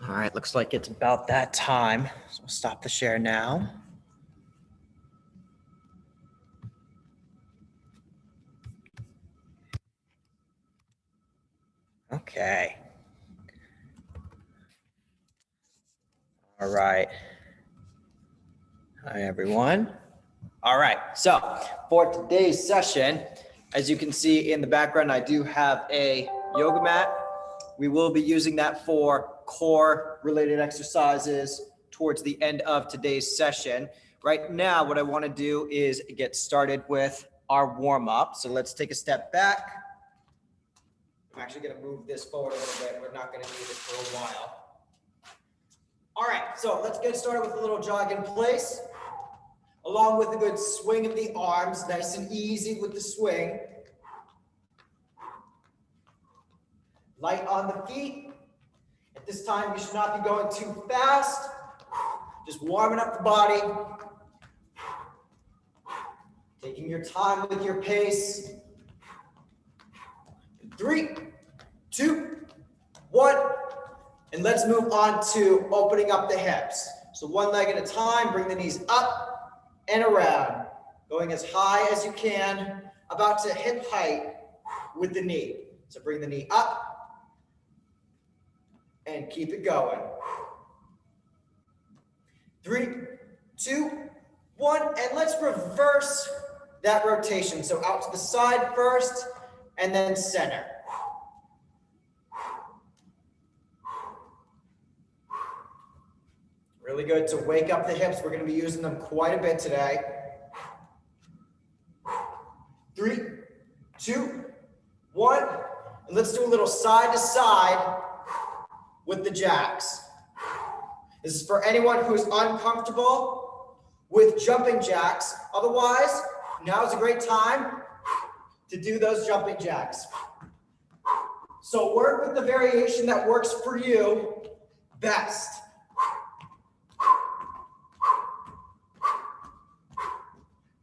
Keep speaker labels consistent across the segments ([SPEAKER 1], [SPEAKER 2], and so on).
[SPEAKER 1] All right, looks like it's about that time. So I'll stop the share now. Okay. All right. Hi, everyone. All right, so for today's session, as you can see in the background, I do have a yoga mat. We will be using that for core related exercises towards the end of today's session. Right now, what I want to do is get started with our warm up. So let's take a step back. I'm actually going to move this forward a little bit. We're not going to need it for a while. All right, so let's get started with a little jog in place, along with a good swing of the arms, nice and easy with the swing. Light on the feet. At this time, you should not be going too fast. Just warming up the body. Taking your time with your pace. 3, 2, 1. And let's move on to opening up the hips. So one leg at a time, bring the knees up and around. Going as high as you can, about to hip height with the knee. So bring the knee up and keep it going. 3, 2, 1, and let's reverse that rotation. So out to the side first, and then center. Really good to wake up the hips. We're going to be using them quite a bit today. 3, 2, 1, and let's do a little side to side with the jacks. This is for anyone who's uncomfortable with jumping jacks. Otherwise, now is a great time to do those jumping jacks. So work with the variation that works for you best.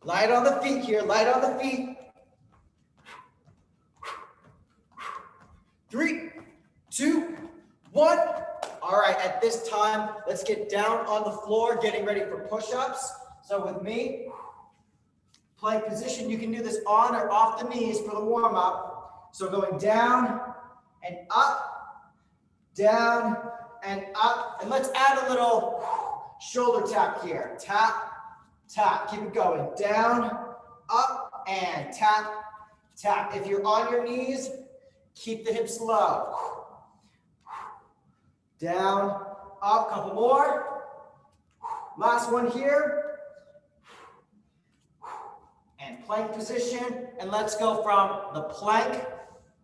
[SPEAKER 1] Light on the feet here, light on the feet. 3, 2, 1. All right, at this time, let's get down on the floor, getting ready for push-ups. So with me, plank position, you can do this on or off the knees for the warm-up. So going down and up, down and up. And let's add a little shoulder tap here. Tap, tap, keep it going. Down, up, and tap, tap. If you're on your knees, keep the hips low. Down, up, couple more. Last one here. And plank position. And let's go from the plank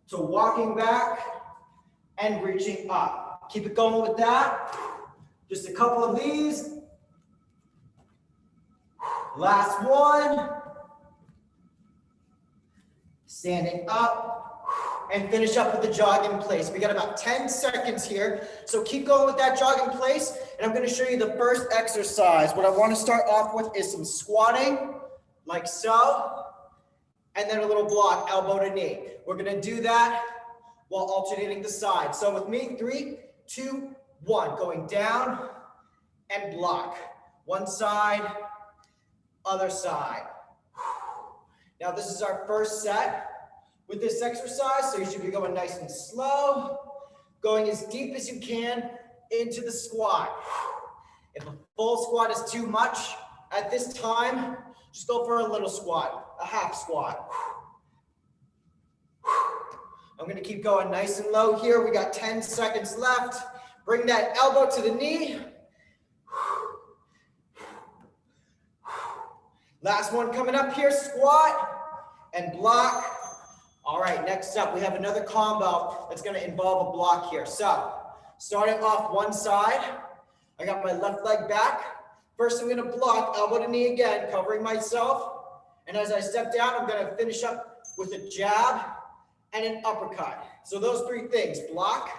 [SPEAKER 1] to walking back and reaching up. Keep it going with that. Just a couple of these. Last one. Standing up. And finish up with the jog in place. We got about 10 seconds here. So keep going with that jog in place. And I'm going to show you the first exercise. What I want to start off with is some squatting, like so. And then a little block, elbow to knee. We're going to do that while alternating the sides. So with me, 3, 2, 1. Going down and block. One side, other side. Now this is our first set with this exercise, so you should be going nice and slow, going as deep as you can into the squat. If a full squat is too much at this time, just go for a little squat, a half squat. I'm gonna keep going nice and low here. We got 10 seconds left. Bring that elbow to the knee. Last one coming up here, squat and block. All right, next up, we have another combo that's gonna involve a block here. So, starting off one side, I got my left leg back. First, I'm gonna block, elbow to knee again, covering myself. And as I step down, I'm gonna finish up with a jab and an uppercut. So those 3 things, block,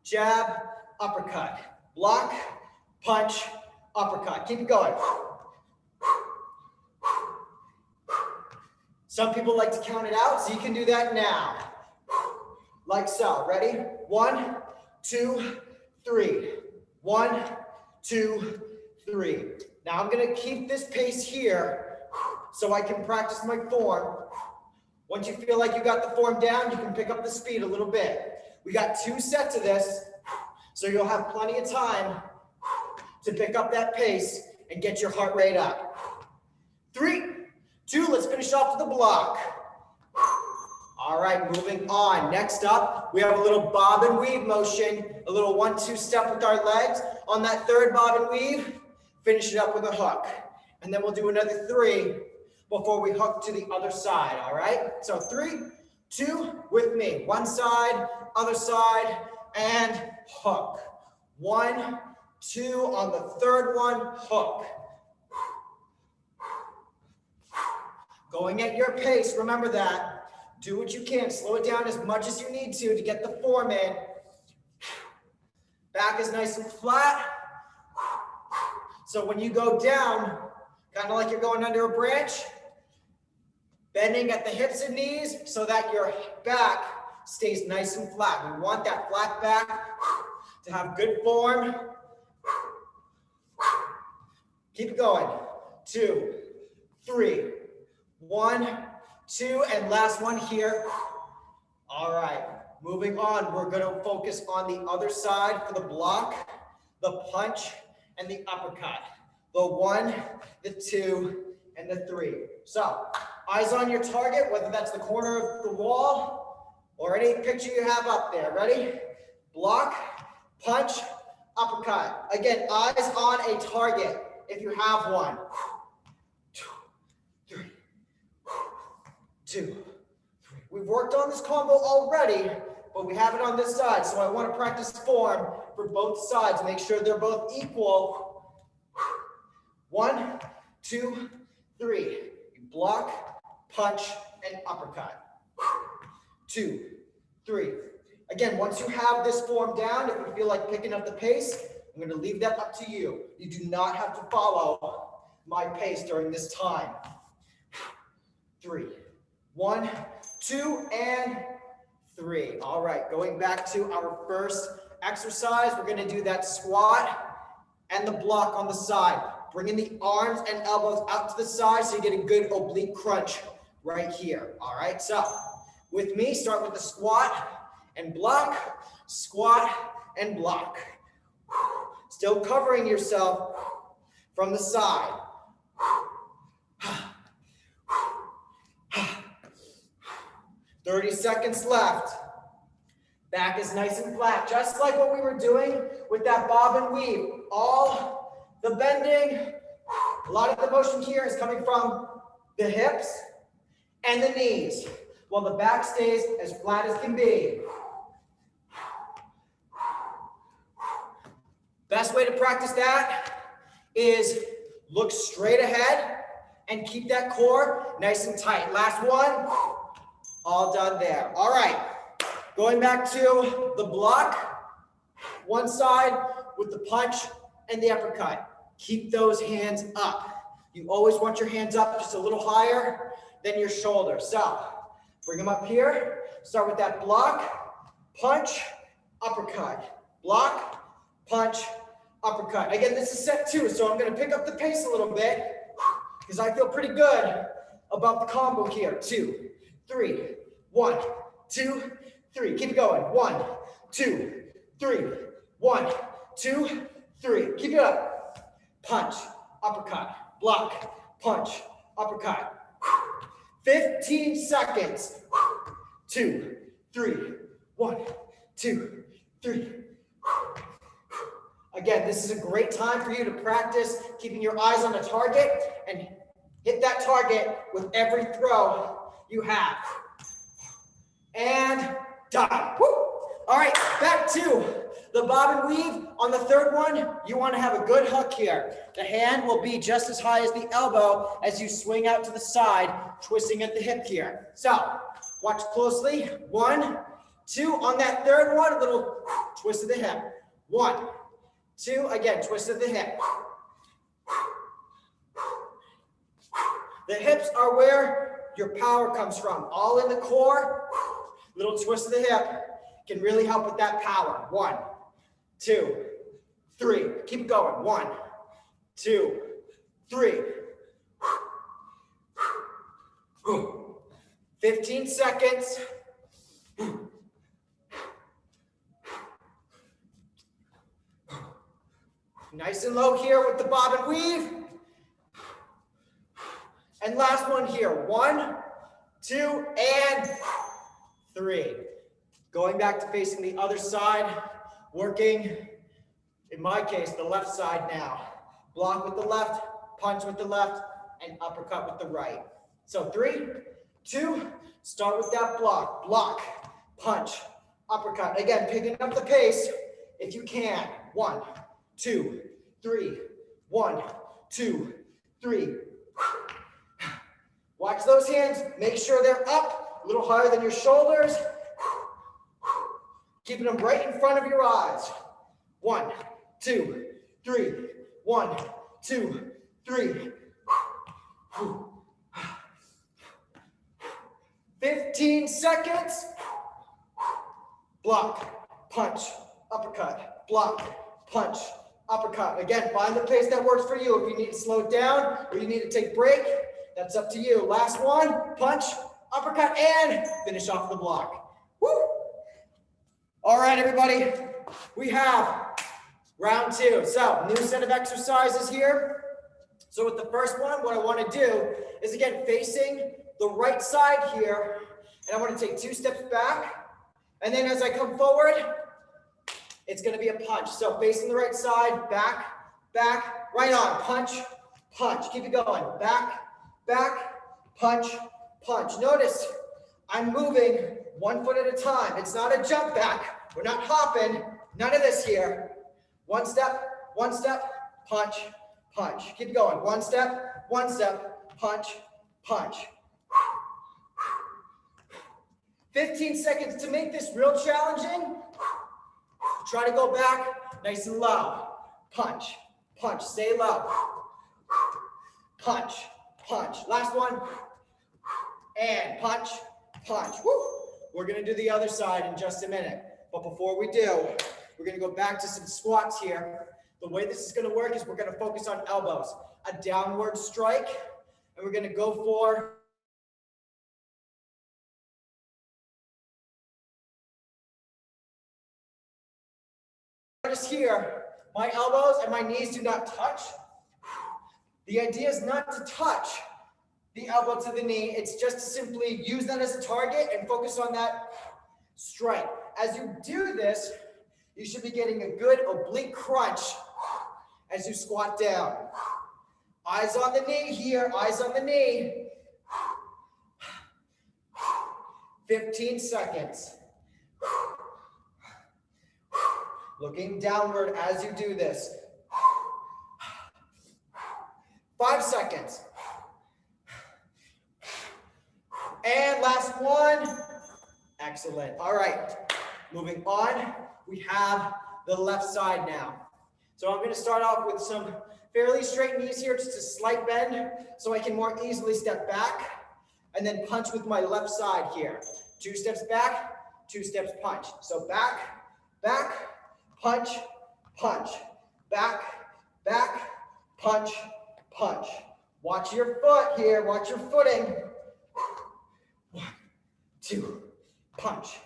[SPEAKER 1] jab, uppercut. Block, punch, uppercut. Keep it going. Some people like to count it out, so you can do that now. Like so. Ready? 1, 2, 3. 1, 2, 3. Now I'm gonna keep this pace here so I can practice my form. Once you feel like you got the form down, you can pick up the speed a little bit. We got 2 sets of this, so you'll have plenty of time to pick up that pace and get your heart rate up. 3, 2, let's finish off with the block. All right, moving on. Next up, we have a little bob and weave motion, a little 1-2 step with our legs. On that third bob and weave, finish it up with a hook. And then we'll do another 3 before we hook to the other side, all right? So 3, 2, with me. One side, other side, and hook. 1, 2, on the third one, hook. Going at your pace, remember that. Do what you can, slow it down as much as you need to get the form in. Back is nice and flat. So when you go down, kind of like you're going under a branch, bending at the hips and knees so that your back stays nice and flat. We want that flat back to have good form. Keep it going. 2, 3, 1, 2, and last one here. All right, moving on. We're gonna focus on the other side for the block, the punch, and the uppercut. The 1, the 2, and the 3. So, eyes on your target, whether that's the corner of the wall or any picture you have up there. Ready? Block, punch, uppercut. Again, eyes on a target if you have one. 2, 3, 2, 3. We've worked on this combo already, but we have it on this side. So I want to practice form for both sides. Make sure they're both equal. 1, 2, 3. Block, punch, and uppercut. 2, 3. Again, once you have this form down, if you feel like picking up the pace, I'm going to leave that up to you. You do not have to follow my pace during this time. 3, 1, 2, and 3. All right, going back to our first exercise, we're going to do that squat and the block on the side. Bringing the arms and elbows out to the side so you get a good oblique crunch right here. All right, so with me, start with the squat and block, squat and block. Still covering yourself from the side. 30 seconds left. Back is nice and flat, just like what we were doing with that bob and weave. All the bending, a lot of the motion here is coming from the hips and the knees, while the back stays as flat as can be. Best way to practice that is look straight ahead and keep that core nice and tight. Last one, all done there. All right, going back to the block, one side with the punch and the uppercut. Keep those hands up. You always want your hands up just a little higher than your shoulders. So bring them up here. Start with that block, punch, uppercut. Block, punch, uppercut. Again, this is set 2, so I'm going to pick up the pace a little bit because I feel pretty good about the combo here. 2, 3, 1, 2, 3. Keep it going. 1, 2, 3. 1, 2, 3. Keep it up. Punch, uppercut, block, punch, uppercut. 15 seconds. 2, 3, 1, 2, 3. Again, this is a great time for you to practice keeping your eyes on a target and hit that target with every throw you have. And done. Woo! All right, back to the bob and weave. On the third one, you want to have a good hook here. The hand will be just as high as the elbow as you swing out to the side, twisting at the hip here. So watch closely. 1, 2. On that third one, a little twist of the hip. 1, 2. Again, twist of the hip. The hips are where your power comes from. All in the core. Little twist of the hip can really help with that power. 1, 2, 3. Keep it going. 1, 2, 3. 15 seconds. Nice and low here with the bob and weave. And last one here. 1, 2, and 3. Going back to facing the other side, working, in my case, the left side now. Block with the left, punch with the left, and uppercut with the right. So 3, 2, start with that block. Block, punch, uppercut. Again, picking up the pace if you can. 1, 2, 3. 1, 2, 3. Watch those hands. Make sure they're up, a little higher than your shoulders. Keeping them right in front of your eyes. 1, 2, 3. 1, 2, 3. 15 seconds. Block, punch, uppercut. Block, punch, uppercut. Again, find the pace that works for you. If you need to slow it down or you need to take a break, that's up to you. Last one, punch, uppercut, and finish off the block. Woo! All right, everybody, we have round 2. So, new set of exercises here. So with the first one, what I want to do is, again, facing the right side here, and I want to take 2 steps back, and then as I come forward, it's going to be a punch. So facing the right side, back, back, right on, punch, punch. Keep it going, back, back, punch, punch. Notice I'm moving 1 foot at a time. It's not a jump back. We're not hopping. None of this here. 1 step, punch, punch. Keep going. 1 step, punch, punch. 15 seconds. To make this real challenging, try to go back nice and low. Punch, punch. Stay low. Punch, punch. Last one. And punch, punch. Woo. We're going to do the other side in just a minute. But before we do, we're going to go back to some squats here. The way this is going to work is we're going to focus on elbows. A downward strike. And we're going to go for notice here, my elbows and my knees do not touch. The idea is not to touch the elbow to the knee. It's just to simply use that as a target and focus on that strike. As you do this, you should be getting a good oblique crunch as you squat down. Eyes on the knee here, eyes on the knee. 15 seconds. Looking downward as you do this. 5 seconds. And last one. Excellent. All right. Moving on. We have the left side now. So I'm going to start off with some fairly straight knees here, just a slight bend so I can more easily step back and then punch with my left side here. 2 steps back, 2 steps punch. So back, back, punch, punch, back, back, punch, punch. Watch your foot here, watch your footing. 1, 2, punch,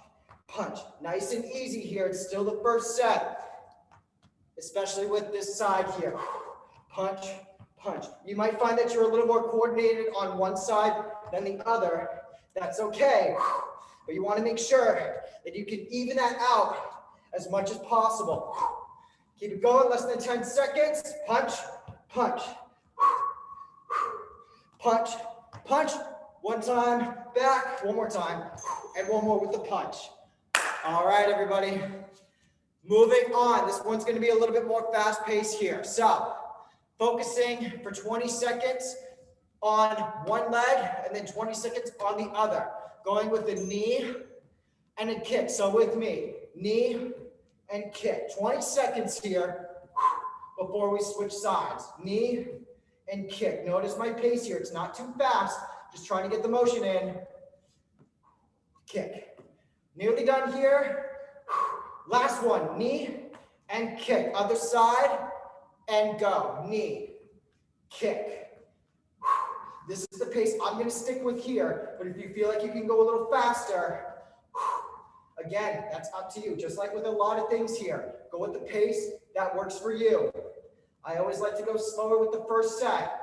[SPEAKER 1] punch. Nice and easy here. It's still the first set, especially with this side here. Punch, punch. You might find that you're a little more coordinated on one side than the other. That's okay. But you want to make sure that you can even that out as much as possible. Keep it going, less than 10 seconds. Punch, punch. Punch, punch. 1 time, back, 1 more time, and 1 more with the punch. All right, everybody. Moving on. This one's going to be a little bit more fast-paced here. So, focusing for 20 seconds on one leg and then 20 seconds on the other. Going with the knee and a kick. So with me, knee and kick. 20 seconds here before we switch sides. Knee and kick. Notice my pace here. It's not too fast. Just trying to get the motion in. Kick. Nearly done here. Last one. Knee and kick. Other side and go. Knee, kick. This is the pace I'm going to stick with here, but if you feel like you can go a little faster, again, that's up to you. Just like with a lot of things here, go with the pace that works for you. I always like to go slower with the first set.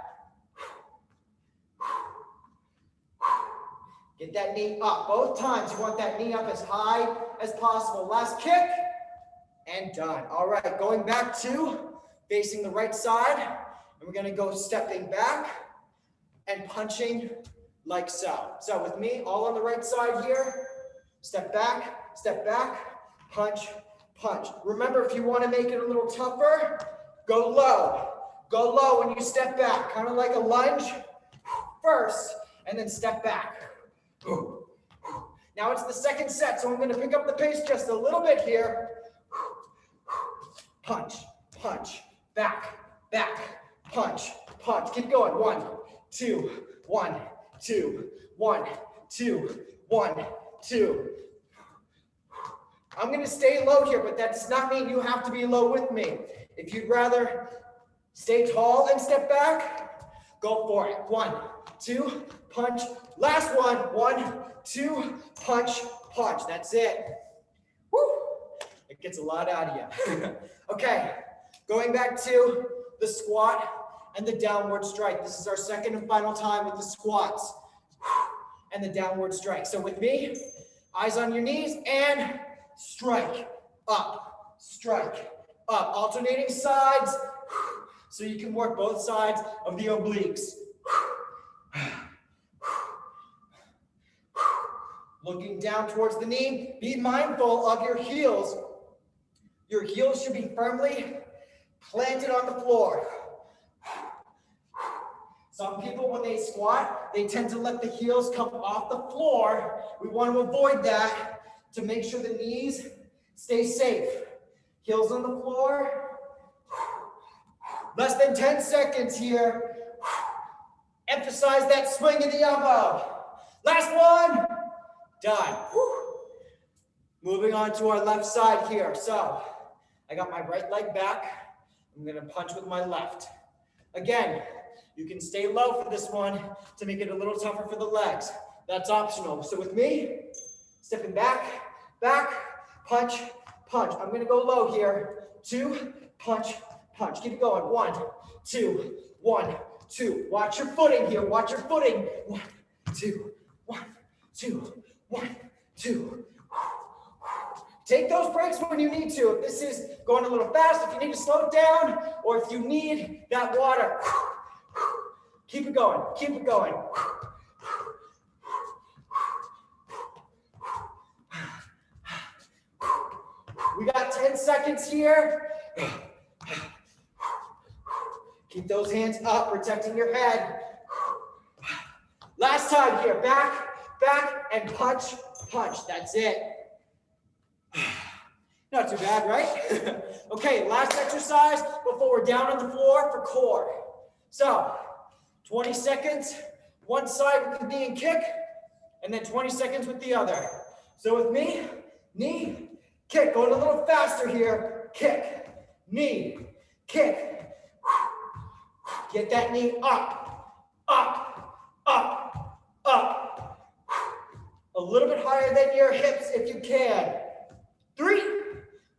[SPEAKER 1] Get that knee up. Both times you want that knee up as high as possible. Last kick and done. All right, going back to facing the right side, and we're going to go stepping back and punching like so. So with me, all on the right side here, step back, punch, punch. Remember, if you want to make it a little tougher, go low. Go low when you step back, kind of like a lunge first, and then step back. Now it's the second set, so I'm going to pick up the pace just a little bit here. Punch, punch, back, punch, punch. Keep going. 1, 2, 1, 2, 1, 2, 1, 2. I'm going to stay low here, but that does not mean you have to be low with me. If you'd rather stay tall and step back, go for it. 1, 2, punch. Last one. 1, 2, punch, punch. That's it. Woo! It gets a lot out of you. Okay, going back to the squat and the downward strike. This is our second and final time with the squats and the downward strike. So with me, eyes on your knees and strike up, alternating sides so you can work both sides of the obliques. Looking down towards the knee, be mindful of your heels. Your heels should be firmly planted on the floor. Some people, when they squat, they tend to let the heels come off the floor. We want to avoid that to make sure the knees stay safe. Heels on the floor. Less than 10 seconds here. Emphasize that swing of the elbow. Last one. Done. Moving on to our left side here. So I got my right leg back. I'm going to punch with my left. Again, you can stay low for this one to make it a little tougher for the legs. That's optional. So with me, stepping back, punch, punch. I'm going to go low here. 2, punch, punch. Keep it going. 1, 2, 1, 2. Watch your footing here. Watch your footing. 1, 2, 1, 2, 1, 2. Take those breaks when you need to. If this is going a little fast, if you need to slow it down, or if you need that water, keep it going. Keep it going. We got 10 seconds here. Keep those hands up, protecting your head. Last time here, back, and punch, punch. That's it. Not too bad, right? Okay, last exercise before we're down on the floor for core. So, 20 seconds, one side with the knee and kick, and then 20 seconds with the other. So with me, knee, kick. Going a little faster here. Kick, knee, kick. Get that knee up, up, up, up. A little bit higher than your hips if you can. 3,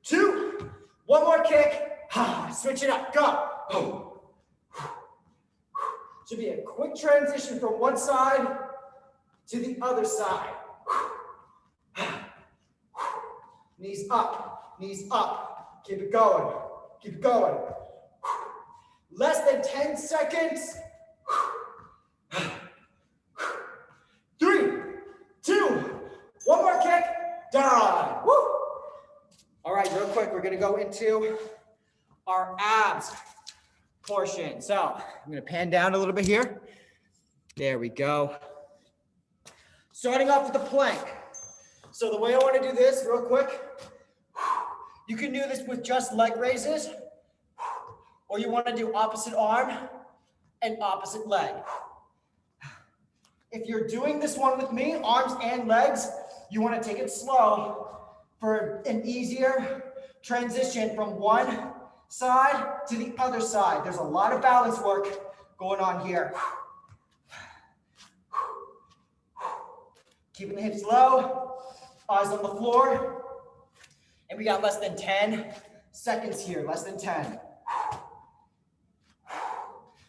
[SPEAKER 1] 2, one more kick. Switch it up. Go. Should be a quick transition from one side to the other side. Knees up, knees up. Keep it going. Keep it going. Less than 10 seconds. 3, 2, one more kick. Done. Woo. All right, real quick, we're gonna go into our abs portion. So I'm gonna pan down a little bit here. There we go. Starting off with the plank. So the way I wanna do this real quick, you can do this with just leg raises, or you wanna do opposite arm and opposite leg. If you're doing this one with me, arms and legs, you wanna take it slow for an easier transition from one side to the other side. There's a lot of balance work going on here. Keeping the hips low, eyes on the floor. And we got less than 10 seconds here, less than 10.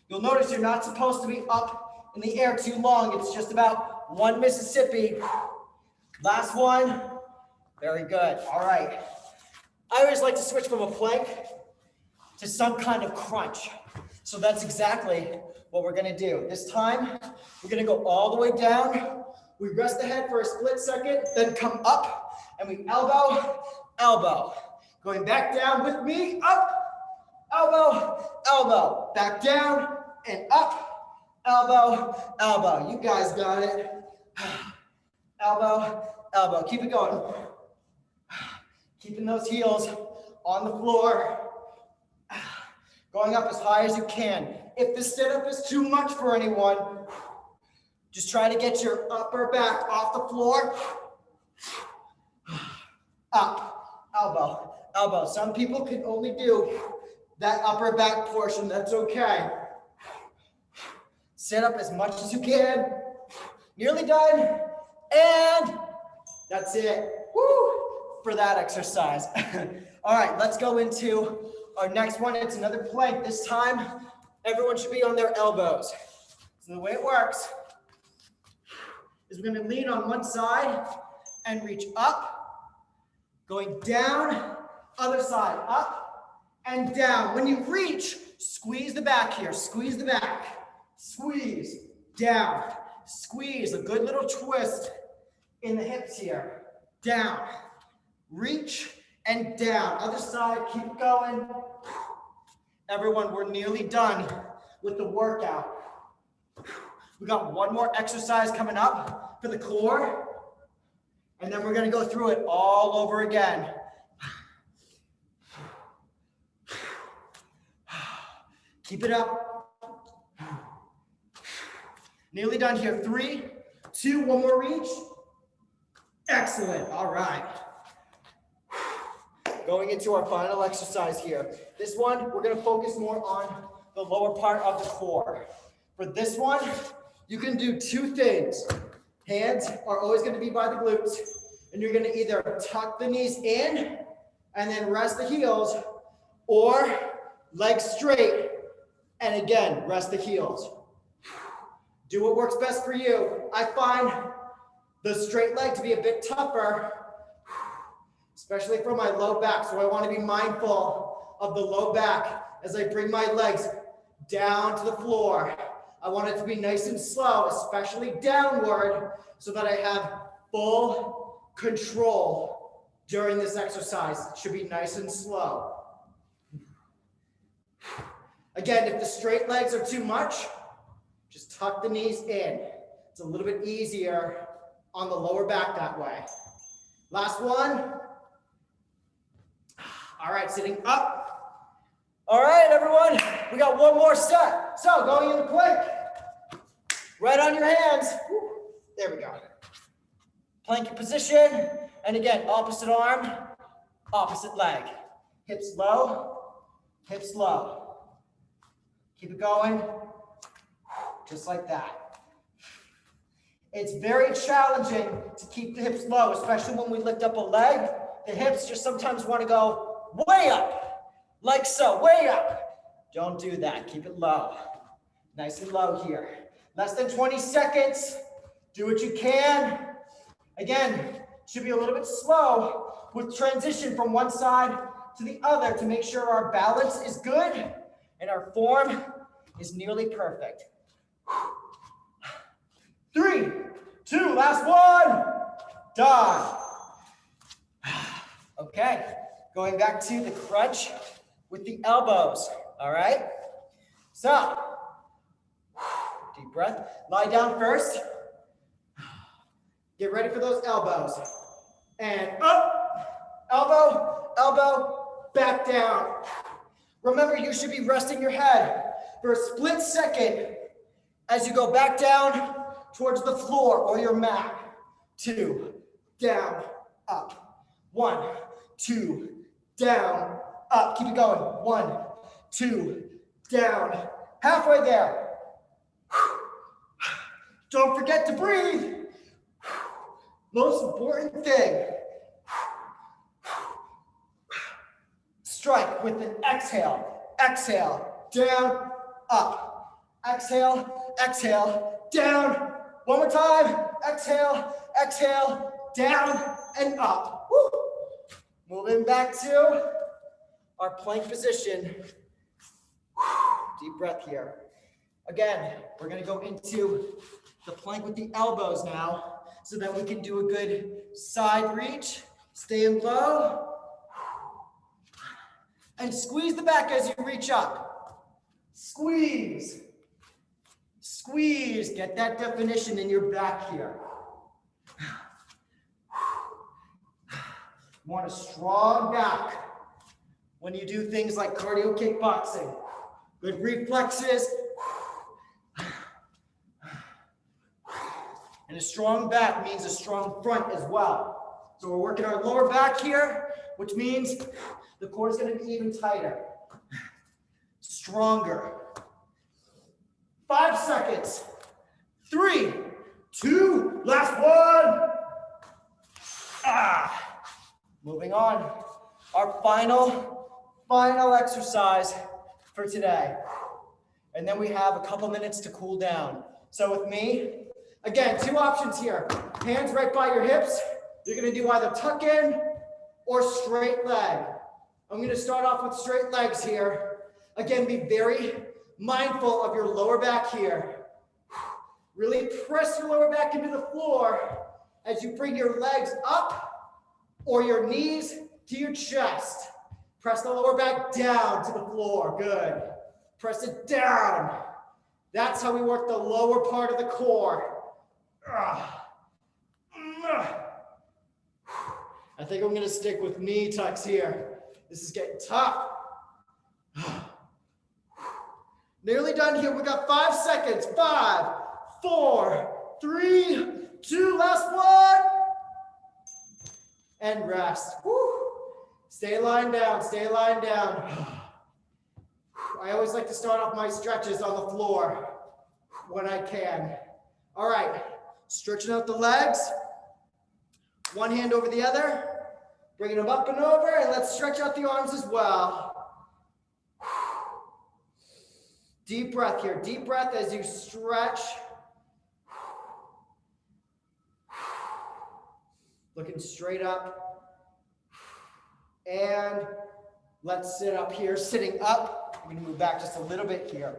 [SPEAKER 1] You'll notice you're not supposed to be up in the air too long. It's just about 1 Mississippi. Last one. Very good. All right. I always like to switch from a plank to some kind of crunch. So that's exactly what we're going to do. This time, we're going to go all the way down. We rest the head for a split second, then come up, and we elbow, elbow. Going back down with me, up, elbow, elbow. Back down and up, elbow, elbow. You guys got it. Elbow, elbow. Keep it going. Keeping those heels on the floor. Going up as high as you can. If the sit-up is too much for anyone, just try to get your upper back off the floor. Up, elbow, elbow. Some people can only do that upper back portion. That's okay. Sit up as much as you can. Nearly done. And that's it. Woo! For that exercise. All right, let's go into our next one. It's another plank. This time, everyone should be on their elbows. So the way it works is we're going to lean on one side and reach up, going down, other side, up and down. When you reach, squeeze the back here, squeeze the back, squeeze, down, squeeze, a good little twist in the hips here, down, reach and down. Other side, keep going. Everyone, we're nearly done with the workout. We got one more exercise coming up for the core, and then we're going to go through it all over again. Keep it up. Nearly done here. 3, 2, one more reach. Excellent. All right. Going into our final exercise here. This one, we're going to focus more on the lower part of the core. For this one, you can do 2 things. Hands are always going to be by the glutes, and you're going to either tuck the knees in and then rest the heels, or legs straight and again, rest the heels. Do what works best for you. I find the straight leg to be a bit tougher, especially for my low back. So I want to be mindful of the low back as I bring my legs down to the floor. I want it to be nice and slow, especially downward, so that I have full control during this exercise. It should be nice and slow. Again, if the straight legs are too much, just tuck the knees in. It's a little bit easier on the lower back that way. Last one. All right, sitting up. All right, everyone, we got one more set. So going in the plank, right on your hands. There we go. Plank position, and again, opposite arm, opposite leg. Hips low, hips low. Keep it going, just like that. It's very challenging to keep the hips low, especially when we lift up a leg. The hips just sometimes want to go way up, like so, way up. Don't do that, keep it low. Nice and low here. Less than 20 seconds, do what you can. Again, should be a little bit slow with transition from one side to the other to make sure our balance is good and our form is nearly perfect. 3, 2, last one, done. Okay, going back to the crunch with the elbows, all right? So, deep breath, lie down first. Get ready for those elbows. And up, elbow, elbow, back down. Remember, you should be resting your head for a split second as you go back down towards the floor or your mat. 2, down, up. 1, 2, down, up. Keep it going. 1, 2, down. Halfway there. Don't forget to breathe. Most important thing. Strike with an exhale. Exhale, down, up. Exhale, exhale, down. One more time. Exhale, exhale, down and up. Woo. Moving back to our plank position. Deep breath here. Again, we're going to go into the plank with the elbows now so that we can do a good side reach. Staying low. And squeeze the back as you reach up. Squeeze. Squeeze. Get that definition in your back here. You want a strong back when you do things like cardio kickboxing. Good reflexes. And a strong back means a strong front as well. So we're working our lower back here, which means the core is going to be even tighter. Stronger. 5 seconds. 3, 2, last one. Moving on. Our final exercise for today. And then we have a couple minutes to cool down. So with me, again, 2 options here. Hands right by your hips. You're going to do either tuck in or straight leg. I'm going to start off with straight legs here. Again, be very mindful of your lower back here. Really press your lower back into the floor as you bring your legs up or your knees to your chest. Press the lower back down to the floor. Good. Press it down. That's how we work the lower part of the core. I think I'm going to stick with knee tucks here. This is getting tough. Nearly done here. We got 5 seconds. 5, 4, 3, 2, last one. And rest. Woo. Stay lying down. Stay lying down. I always like to start off my stretches on the floor when I can. All right. Stretching out the legs. One hand over the other. Bringing them up and over, and let's stretch out the arms as well. Deep breath here. Deep breath as you stretch. Looking straight up. And let's sit up here. Sitting up. I'm going to move back just a little bit here.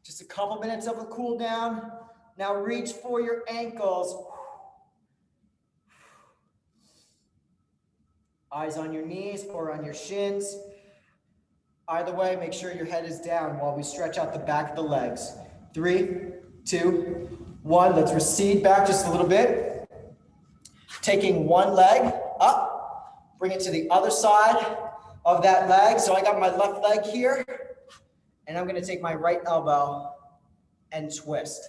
[SPEAKER 1] Just a couple minutes of a cool down. Now reach for your ankles. Eyes on your knees or on your shins. Either way, make sure your head is down while we stretch out the back of the legs. 3, 2, 1. Let's recede back just a little bit. Taking one leg up, bring it to the other side of that leg. So I got my left leg here, and I'm going to take my right elbow and twist.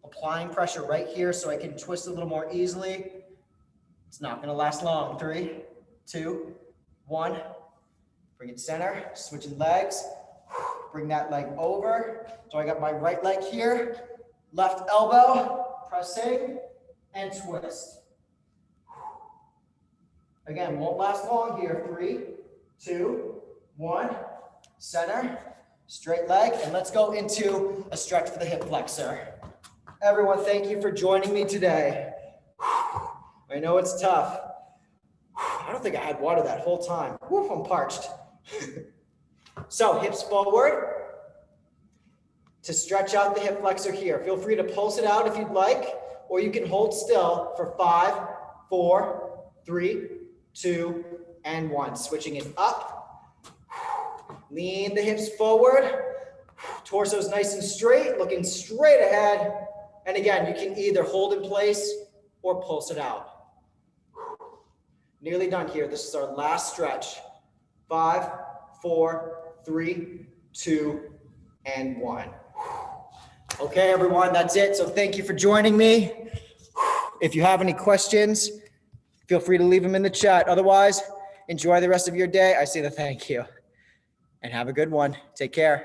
[SPEAKER 1] Applying pressure right here so I can twist a little more easily. It's not going to last long. 3, 2, 1. Bring it center. Switching legs. Bring that leg over. So I got my right leg here. Left elbow. Pressing and twist. Again, won't last long here. 3, 2, 1. Center. Straight leg. And let's go into a stretch for the hip flexor. Everyone, thank you for joining me today. I know it's tough. I don't think I had water that whole time. Woof, I'm parched. So hips forward to stretch out the hip flexor here. Feel free to pulse it out if you'd like, or you can hold still for 5, 4, 3, 2, and 1. Switching it up. Lean the hips forward. Torso's nice and straight, looking straight ahead. And again, you can either hold in place or pulse it out. Nearly done here. This is our last stretch. 5, 4, 3, 2, and 1. Okay, everyone, that's it. So thank you for joining me. If you have any questions, feel free to leave them in the chat. Otherwise, Enjoy the rest of your day. I say the thank you. And have a good one. Take care.